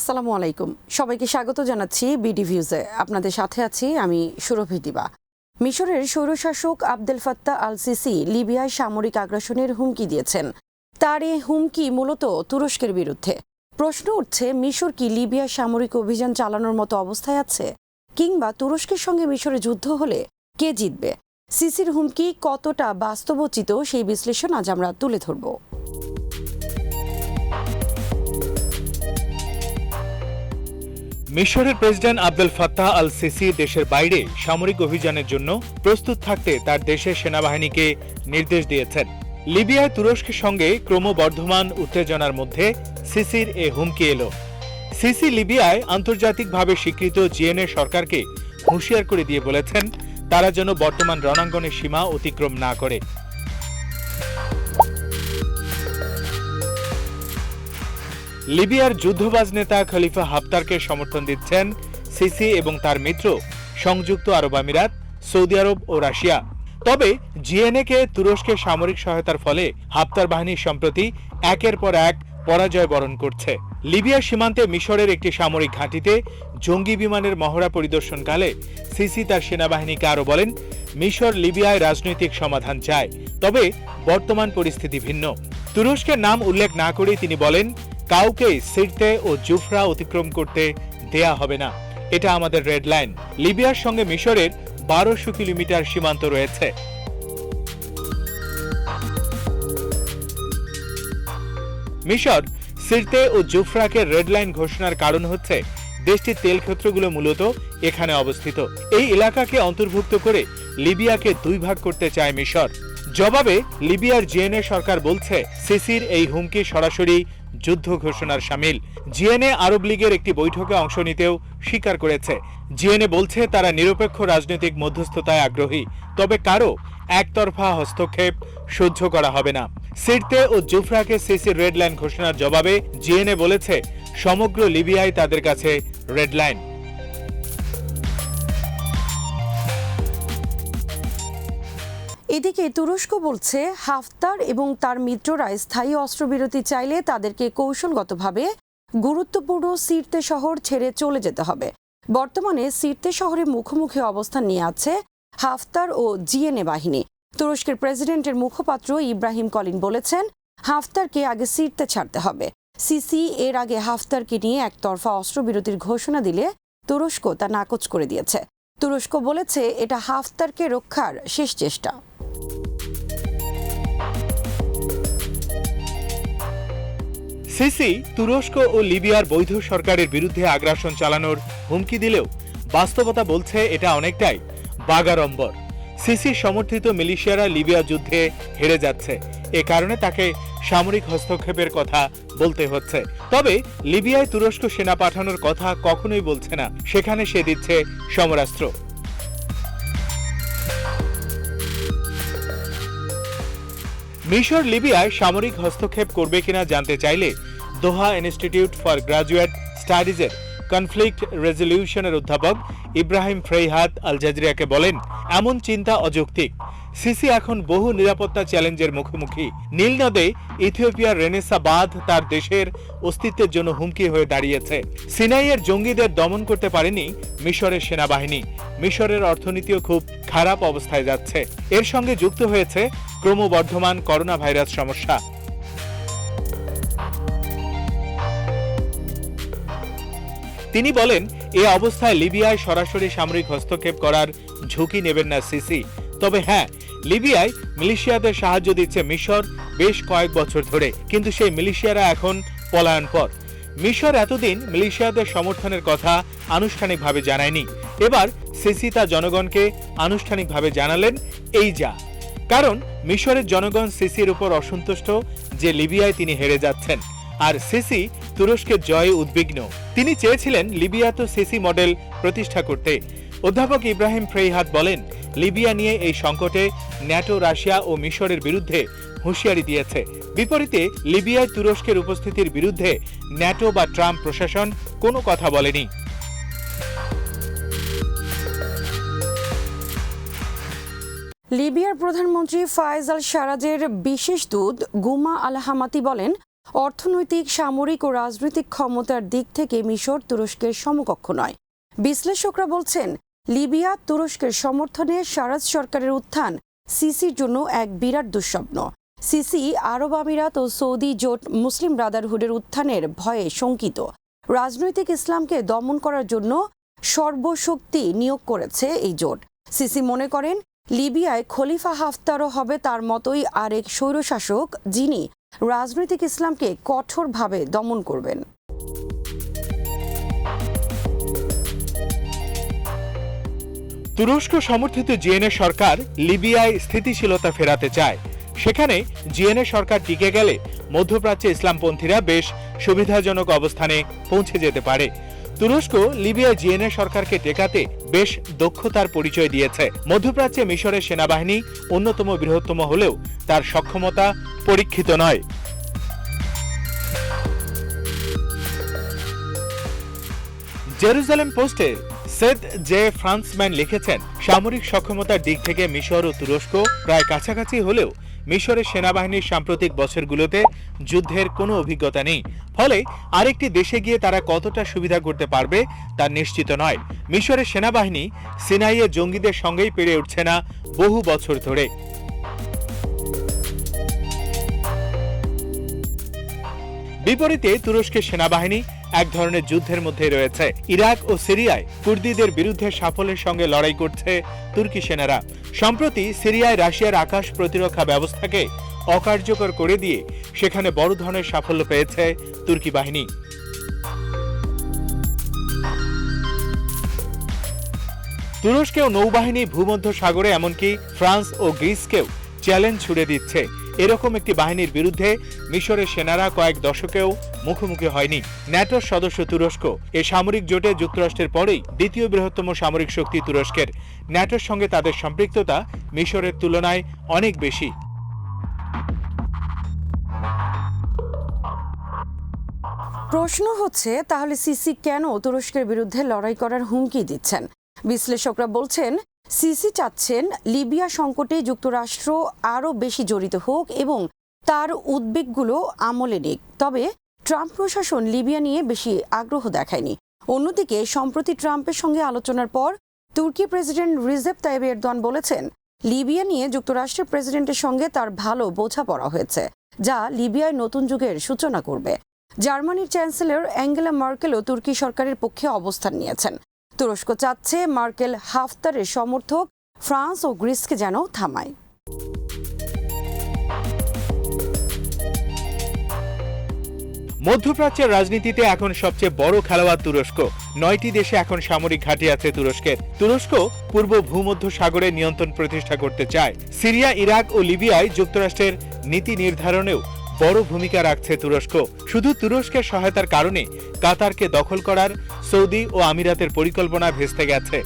আসসালামু আলাইকুম, সবাইকে স্বাগত জানাচ্ছি বিডি ভিউজে। আপনাদের সাথে আছি আমি সুরভি দিবা। মিশরের স্বৈরশাসক আবদেল ফাত্তাহ আল সিসি লিবিয়ায় সামরিক আগ্রাসনের হুমকি দিয়েছেন। তার এই হুমকি মূলত তুরস্কের বিরুদ্ধে। প্রশ্ন উঠছে, মিশর কি লিবিয়ায় সামরিক অভিযান চালানোর মতো অবস্থায় আছে, কিংবা তুরস্কের সঙ্গে মিশরে যুদ্ধ হলে কে জিতবে? সিসির হুমকি কতটা বাস্তবোচিত সেই বিশ্লেষণ আজ আমরা তুলে ধরব। মিশরের president Abdel Fattah al CC দেশের বাইরে সামরিক অভিযানের জন্য প্রস্তুত থাকতে তার দেশের সেনাবাহিনীকে নির্দেশ দিয়েছেন। লিবিয়ায় তুরস্কের সঙ্গে ক্রমবর্ধমান উত্তেজনার মধ্যে সিসির এ হুমকি এলো। সিসি লিবিয়ায় আন্তর্জাতিকভাবে স্বীকৃত জিএনএ সরকারকে হুঁশিয়ার করে দিয়ে বলেছেন তারা যেন বর্তমান রণাঙ্গনের সীমা অতিক্রম না করে। লিবিয়ার যুদ্ধবাজ নেতা খলিফা হাফতারকে সমর্থন দিচ্ছেন সিসি এবং তার মিত্র সংযুক্ত আরব আমিরাত, সৌদি আরব ও রাশিয়া। তবে জিএনএ-কে তুরস্কের সামরিক সহায়তার ফলে হাফতার বাহিনী সম্প্রতি একের পর এক পরাজয় বরণ করছে। লিবিয়া সীমান্তে মিশরের একটি সামরিক ঘাঁটিতে জঙ্গি বিমানের মহড়া পরিদর্শনকালে সিসি তার সেনাবাহিনীকে আরও বলেন, মিশর লিবিয়ায় রাজনৈতিক সমাধান চায়, তবে বর্তমান পরিস্থিতি ভিন্ন। তুরস্কের নাম উল্লেখ না করেই তিনি বলেন, কাউকে সিরতে ও জুফরা অতিক্রম করতে দেয়া হবে না, এটা আমাদের রেড লাইন। লিবিয়ার সঙ্গে মিশরের 1200 কিলোমিটার সীমান্ত রয়েছে। মিশর সিরতে ও জুফরাকে রেড লাইন ঘোষণার কারণ হচ্ছে দেশটির তেল ক্ষেত্রগুলো মূলত এখানে অবস্থিত। এই এলাকাকে অন্তর্ভুক্ত করে লিবিয়াকে দুই ভাগ করতে চায় মিশর। জবাবে লিবিয়ার জিএনএ সরকার বলছে সিসির এই হুমকি সরাসরি যুদ্ধ ঘোষণার শামিল। জিএনএ আরব লীগের একটি বৈঠকে অংশ নিতেও স্বীকার করেছে। জিএনএ বলছে তারা নিরপেক্ষ রাজনৈতিক মধ্যস্থতায় আগ্রহী, তবে কারো একতরফা হস্তক্ষেপ সহ্য করা হবে না। সিরতে ও জুফরাকে সিসির রেড লাইন ঘোষণার জবাবে জিএনএ বলেছে সমগ্র লিবিয়ায় তাদের কাছে রেড লাইন। এদিকে তুরস্ক বলছে হাফতার এবং তার মিত্ররা স্থায়ী অস্ত্রবিরতি চাইলে তাদেরকে কৌশলগতভাবে গুরুত্বপূর্ণ সিরতে শহর ছেড়ে চলে যেতে হবে। বর্তমানে সিরতে শহরে মুখোমুখি অবস্থান নিয়ে আছে হাফতার ও জিএনএ বাহিনী। তুরস্কের প্রেসিডেন্টের মুখপাত্র ইব্রাহিম কলিন বলেছেন, হাফতারকে আগে সিরতে ছাড়তে হবে। সিসি এর আগে হাফতারকে নিয়ে একতরফা অস্ত্রবিরতির ঘোষণা দিলে তুরস্ক তা নাকচ করে দিয়েছে। তুরস্ক বলেছে এটা হাফতারকে রক্ষার শেষ চেষ্টা। সিসি তুরস্ক ও লিবিয়ার বৈধ সরকারের বিরুদ্ধে আগ্রাসন চালানোর হুমকি দিলেও বাস্তবতা বলছে এটা অনেকটাই বাগাড়ম্বর। সিসি সমর্থিত মিলিশিয়ারা লিবিয়া যুদ্ধে হেরে যাচ্ছে, এ কারণে তাকে সামরিক হস্তক্ষেপের কথা বলতে হচ্ছে। তবে লিবিয়ায় তুরস্ক সেনা পাঠানোর কথা কখনোই বলছে না, সেখানে সে দিচ্ছে সমরাস্ত্র। মিশর লিবিয়ায় সামরিক হস্তক্ষেপ করবে কিনা জানতে চাইলে দোহা ইনস্টিটিউট ফর গ্রাজুয়েট স্টাডিজের কনফ্লিক্ট রেজলিউশনের অধ্যাপক ইব্রাহিম ফ্রেইহাত আল জাজিরাকে বলেন, এমন চিন্তা অযৌক্তিক। সিসি এখন বহু নিরাপত্তা চ্যালেঞ্জের মুখোমুখি। নীল নদে ইথিওপিয়ার রেনেসা বাঁধ তার দেশের অস্তিত্বের জন্য হুমকি হয়ে দাঁড়িয়েছে। সিনাইয়ের জঙ্গিদের দমন করতে পারেনি মিশরের সেনাবাহিনী। মিশরের অর্থনীতিও খুব খারাপ অবস্থায় যাচ্ছে। এর সঙ্গে যুক্ত হয়েছে ক্রমবর্ধমান করোনা ভাইরাস সমস্যা। তিনি বলেন, এ অবস্থায় লিবিয়ায় সরাসরি সামরিক হস্তক্ষেপ করার ঝুঁকি নেবেন না সিসি। তবে হ্যাঁ, লিবিয়ায় মিলিশিয়াদের সাহায্য দিচ্ছে মিশর বেশ কয়েক বছর ধরে, কিন্তু সেই মিলিশিয়ারা এখন পলায়নপর। মিশর এতদিন মিলিশিয়াদের সমর্থনের কথা আনুষ্ঠানিকভাবে জানায়নি। এবার সিসি তা জনগণকে আনুষ্ঠানিকভাবে জানালেন, এই যা। কারণ মিশরের জনগণ সিসির উপর অসন্তুষ্ট যে লিবিয়ায় তিনি হেরে যাচ্ছেন, আর সিসি তুরস্কের জয়ে উদ্বিগ্ন। তিনি চেয়েছিলেন লিবিয়াতে সিসি মডেল প্রতিষ্ঠা করতে। অধ্যাপক ইব্রাহিম ফ্রেইহাত বলেন, লিবিয়া নিয়ে এই সংকটে ন্যাটো রাশিয়া ও মিশরের বিরুদ্ধে হুঁশিয়ারি দিয়েছে। বিপরীতে লিবিয়ায় তুরস্কের উপস্থিতির বিরুদ্ধে ন্যাটো বা ট্রাম্প প্রশাসন কোনো কথা বলেনি। লিবিয়ার প্রধানমন্ত্রী ফায়েজ আল সারাজের বিশেষ দূত গুমা আল হামাতি বলেন, অর্থনৈতিক, সামরিক ও রাজনৈতিক ক্ষমতার দিক থেকে মিশর তুরস্কের সমকক্ষ নয়। বিশ্লেষকরা বলছেন, লিবিয়া তুরস্কের সমর্থনে সারাজ সরকারের উত্থান সিসির জন্য এক বিরাট দুঃস্বপ্ন। সিসি আরব আমিরাত ও সৌদি জোট মুসলিম ব্রাদারহুডের উত্থানের ভয়ে শঙ্কিত। রাজনৈতিক ইসলামকে দমন করার জন্য সর্বশক্তি নিয়োগ করেছে এই জোট। সিসি মনে করেন, লিবিয়ায় খলিফা হাফতারও হবে তার মতোই আরেক স্বৈরশাসক, যিনি রাজনৈতিক ইসলামকে কঠোরভাবে দমন করবেন। তুরস্ক সমর্থিত জিএনএ সরকার লিবিয়ায় স্থিতিশীলতা ফেরাতে চায়। সেখানে জিএনএ সরকার টিকে গেলে মধ্যপ্রাচ্যে ইসলামপন্থীরা বেশ সুবিধাজনক অবস্থানে পৌঁছে যেতে পারে। তুরস্ক লিবিয়ায় জিএনএ সরকারকে টেকাতে বেশ দক্ষতার পরিচয় দিয়েছে। মধ্যপ্রাচ্যে মিশরের সেনাবাহিনী অন্যতম বৃহত্তম হলেও তার সক্ষমতা পরীক্ষিত নয়। জেরুজালেম পোস্টে সেদ জে ফ্রান্সম্যান লিখেছেন, সামরিক সক্ষমতার দিক থেকে মিশর ও তুরস্ক প্রায় কাছাকাছি হলেও মিশরের সেনাবাহিনীর সাম্প্রতিক বছরগুলোতে যুদ্ধের কোনো অভিজ্ঞতা নেই। ফলে আরেকটি দেশে গিয়ে তারা কতটা সুবিধা করতে পারবে তা নিশ্চিত নয়। মিশরের সেনাবাহিনী সিনাইয়ে জঙ্গিদের সঙ্গেই পেরে উঠছে না বহু বছর ধরে। বিপরীতে তুরস্কের সেনাবাহিনী এক ধরনের যুদ্ধের মধ্যে রয়েছে। ইরাক ও সিরিয়ায় কুর্দিদের বিরুদ্ধে সাফল্যের সঙ্গে লড়াই করছে তুর্কি সেনারা। সম্প্রতি সিরিয়ায় রাশিয়ার আকাশ প্রতিরক্ষা ব্যবস্থাকে অকার্যকর করে দিয়ে সেখানে বড় ধরনের সাফল্য পেয়েছে তুর্কি বাহিনী। তুরস্কেও নৌবাহিনী ভূমধ্য সাগরে এমনকি ফ্রান্স ও গ্রিসকেও চ্যালেঞ্জ ছুড়ে দিচ্ছে। এরকম একটি বাহিনীর বিরুদ্ধে মিশরের সেনারা কয়েক দশকেও মুখোমুখি হয়নি। ন্যাটোর সদস্য তুরস্ক এ সামরিক জোটে যুক্তরাষ্ট্রের পরেই দ্বিতীয় বৃহত্তম সামরিক শক্তি তুরস্কের। ন্যাটোর সঙ্গে তাদের সম্পৃক্ততা মিশরের তুলনায় অনেক বেশি। প্রশ্ন হচ্ছে, তাহলে সিসি কেন তুরস্কের বিরুদ্ধে লড়াই করার হুমকি দিচ্ছেন? বিশ্লেষকরা বলছেন, সিসি চাচ্ছেন লিবিয়া সংকটে যুক্তরাষ্ট্র আরও বেশি জড়িত হোক এবং তার উদ্বেগগুলো আমলে নিক। তবে ট্রাম্প প্রশাসন লিবিয়া নিয়ে বেশি আগ্রহ দেখায়নি। অন্যদিকে সম্প্রতি ট্রাম্পের সঙ্গে আলোচনার পর তুর্কি প্রেসিডেন্ট রিসেপ তাইয়েপ এরদোয়ান বলেছেন, লিবিয়া নিয়ে যুক্তরাষ্ট্রের প্রেসিডেন্টের সঙ্গে তার ভালো বোঝাপড়া হয়েছে, যা লিবিয়ায় নতুন যুগের সূচনা করবে। জার্মানির চ্যান্সেলর অ্যাঙ্গেলা মার্কেলও তুর্কি সরকারের পক্ষে অবস্থান নিয়েছেন। তুরস্ক চাচ্ছে মার্কেল হাফতারের সমর্থক ফ্রান্স ও গ্রিসকে যেন থামায়। মধ্যপ্রাচ্যের রাজনীতিতে এখন সবচেয়ে বড় খেলোয়াড় তুরস্ক। 9টি দেশে এখন সামরিক ঘাঁটি আছে তুরস্কের। তুরস্ক পূর্ব ভূমধ্য সাগরে নিয়ন্ত্রণ প্রতিষ্ঠা করতে চায়। সিরিয়া, ইরাক ও লিবিয়ায় যুক্তরাষ্ট্রের নীতি নির্ধারণেও বড় ভূমিকা রাখছে তুরস্ক। শুধু তুরস্কের সহায়তার কারণে কাতারকে দখল করার সৌদি ও আমিরাতের পরিকল্পনা ভেস্তে গেছে।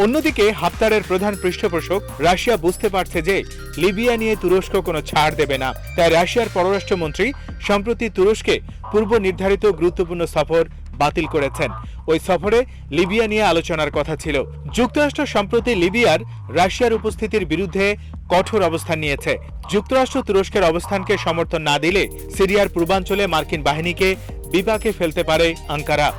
অন্যদিকে হাফতারের প্রধান পৃষ্ঠপোষক রাশিয়া বুঝতে পারছে যে লিবিয়া নিয়ে তুরস্ক কোনো ছাড় দেবে না। তাই রাশিয়ার পররাষ্ট্রমন্ত্রী সম্প্রতি তুরস্কে পূর্ব নির্ধারিত গুরুত্বপূর্ণ সফর বাতিল করেছেন। ওই সফরে লিবিয়া নিয়ে আলোচনার কথা ছিল। যুক্তরাষ্ট্র সম্প্রতি লিবিয়ার রাশিয়ার উপস্থিতির বিরুদ্ধে কঠোর অবস্থান নিয়েছে। যুক্তরাষ্ট্র তুরস্কের অবস্থানকে সমর্থন না দিলে সিরিয়ার পূর্বাঞ্চলে মার্কিন বাহিনীকে বিপাকে ফেলতে পারে আঙ্কারা।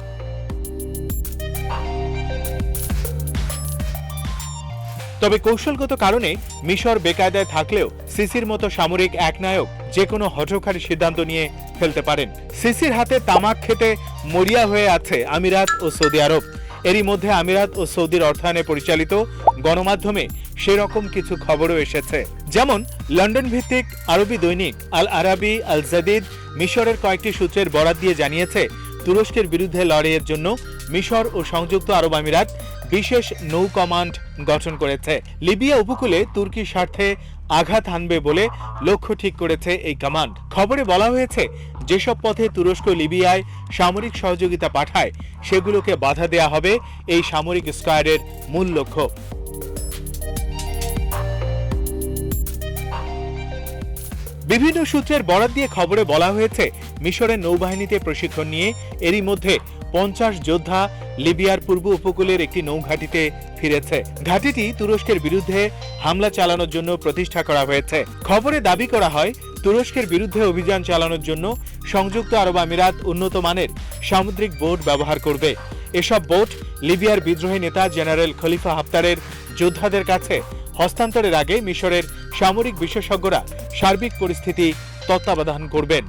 তবে কৌশলগত কারণে মিশর বেকায়দায় থাকলেও সিসির মতো সামরিক একনায়ক যে কোনো হঠকারী সিদ্ধান্ত নিয়ে ফেলতে পারেন। সিসির হাতে তামাক খেতে মরিয়া হয়ে আছে আমিরাত ও সৌদি আরব। এরই মধ্যে আমিরাত ও সৌদির অর্থায়নে পরিচালিত গণমাধ্যমে সেরকম কিছু খবরও এসেছে। যেমন লন্ডন ভিত্তিক আরবি দৈনিক আল আরাবি আল জাদিদ মিশরের কয়েকটি সূত্রের বরাত দিয়ে জানিয়েছে, তুরস্কের বিরুদ্ধে লড়াইয়ের জন্য মিশর ও সংযুক্ত আরব আমিরাত বিশেষ নৌ কমান্ড গঠন করেছে। লিবিয়া উপকূলে তুর্কির স্বার্থে আঘাত হানবে বলে লক্ষ্য ঠিক করেছে এই কমান্ড। খবরে বলা হয়েছে, যেসব পথে তুরস্ক লিবিয়ায় সামরিক সহযোগিতা পাঠায় সেগুলোকে বাধা দেয়া হবে এই সামরিক স্কোয়াডের মূল লক্ষ্য। বিভিন্ন সূত্রের বরাত দিয়ে খবরে বলা হয়েছে, মিশরের নৌবাহিনীতে প্রশিক্ষণ নিয়ে এরই মধ্যে 50 যোদ্ধা লিবিয়ার পূর্ব উপকূলের একটি নৌঘাঁটিতে ফিরেছে। ঘাঁটিটি তুরস্কের বিরুদ্ধে হামলা চালানোর জন্য প্রতিষ্ঠা করা হয়েছে। খবরে দাবি করা হয় তুরস্কের বিরুদ্ধে অভিযান চালানোর জন্য সংযুক্ত আরব আমিরাত উন্নত মানের সামুদ্রিক বোট ব্যবহার করবে। এসব বোট লিবিয়ার বিদ্রোহী নেতা জেনারেল খলিফা হাফতারের যোদ্ধাদের কাছে হস্তান্তরের আগে মিশরের সামরিক বিশেষজ্ঞরা সার্বিক পরিস্থিতি তত্ত্বাবধান করবেন।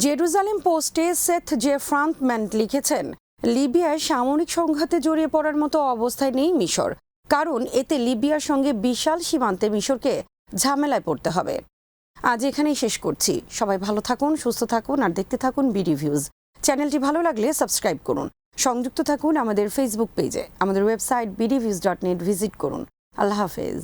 জেরুজালেম পোস্টে সেথ জে ফ্রান্টম্যান লিখেছেন, লিবিয়ায় সামরিক সংঘাতে জড়িয়ে পড়ার মতো অবস্থায় নেই মিশর, কারণ এতে লিবিয়ার সঙ্গে বিশাল সীমান্তে মিশরকে ঝামেলায় পড়তে হবে। আজ এখানেই শেষ করছি। সবাই ভালো থাকুন, সুস্থ থাকুন আর দেখতে থাকুন বিডি ভিউজ। চ্যানেলটি ভালো লাগলে সাবস্ক্রাইব করুন। সংযুক্ত থাকুন আমাদের ফেসবুক পেজে। আমাদের ওয়েবসাইট bdviews.net ভিজিট করুন। আল্লাহ হাফেজ।